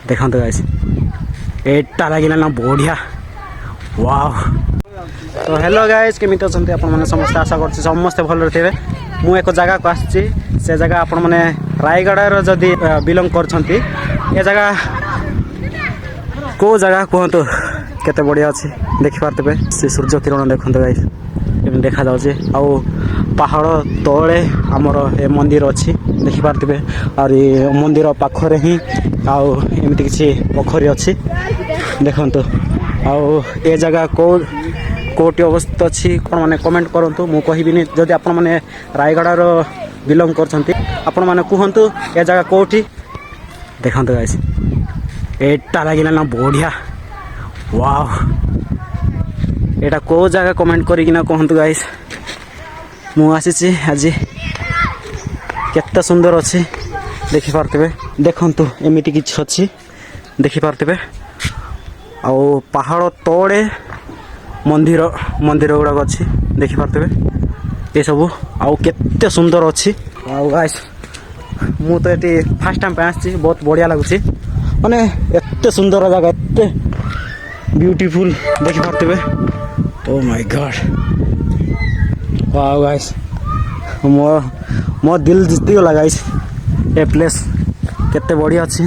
ଦେଖନ୍ତୁ ଗାଇସ୍ ଏଟା ଲାଗିଲା ନା ବଢ଼ିଆ ୱାଓ। ତ ହ୍ୟାଲୋ ଗାଇସ୍ କେମିତି ଅଛନ୍ତି ଆପଣମାନେ ସମସ୍ତେ ଆଶା କରୁଛି ସମସ୍ତେ ଭଲରେ ଥିବେ। ମୁଁ ଏକ ଜାଗାକୁ ଆସିଛି ସେ ଜାଗା ଆପଣମାନେ ରାୟଗଡ଼ାର ଯଦି ବିଲଙ୍ଗ କରୁଛନ୍ତି ଏ ଜାଗା କେଉଁ ଜାଗା କୁହନ୍ତୁ କେତେ ବଢ଼ିଆ ଅଛି ଦେଖିପାରୁଥିବେ। ସେ ସୂର୍ଯ୍ୟ କିରଣ ଦେଖନ୍ତୁ ଗାଇସ୍ କେମିତି ଦେଖାଯାଉଛି ଆଉ ପାହାଡ଼ ତଳେ ଆମର ଏ ମନ୍ଦିର ଅଛି ଦେଖିପାରୁଥିବେ। ଆହୁରି ମନ୍ଦିର ପାଖରେ ହିଁ ଆଉ ଏମିତି କିଛି ପୋଖରୀ ଅଛି ଦେଖନ୍ତୁ। ଆଉ ଏ ଜାଗା କେଉଁଠି ଅବସ୍ଥିତ ଅଛି କ'ଣ ମାନେ କମେଣ୍ଟ କରନ୍ତୁ ମୁଁ କହିବିନି। ଯଦି ଆପଣମାନେ ରାୟଗଡ଼ାର ବିଲଙ୍ଗ କରୁଛନ୍ତି ଆପଣମାନେ କୁହନ୍ତୁ ଏ ଜାଗା କେଉଁଠି। ଦେଖନ୍ତୁ ଗାଇସ୍ ଏଟା ଲାଗିଲା ନା ବଢ଼ିଆ ୱାଓ। ଏଇଟା କେଉଁ ଜାଗା କମେଣ୍ଟ କରିକିନା କୁହନ୍ତୁ ଗାଇସ୍। ମୁଁ ଆସିଛି ଆଜି କେତେ ସୁନ୍ଦର ଅଛି ଦେଖିପାରୁଥିବେ। ଦେଖନ୍ତୁ ଏମିତି କିଛି ଅଛି ଦେଖିପାରୁଥିବେ। ଆଉ ପାହାଡ଼ ତଳେ ମନ୍ଦିର ଗୁଡ଼ାକ ଅଛି ଦେଖିପାରୁଥିବେ ଏସବୁ। ଆଉ କେତେ ସୁନ୍ଦର ଅଛି। ଆଉ ଗାଇସ୍ ମୁଁ ତ ଏଠି ଫାର୍ଷ୍ଟ ଟାଇମ୍ ପାଇଁ ଆସିଛି ବହୁତ ବଢ଼ିଆ ଲାଗୁଛି। ମାନେ ଏତେ ସୁନ୍ଦର ଜାଗା ଏତେ ବ୍ୟୁଟିଫୁଲ୍ ଦେଖିପାରୁଥିବେ। ଓ ମାଇ ଗଡ୍ ୱାଓ ଗାଇସ୍ ମୋ ଦିଲ୍ ଜିତିଗଲା ଗାଇସ୍। ଏ ପ୍ଲେସ୍ କେତେ ବଢ଼ିଆ ଅଛି।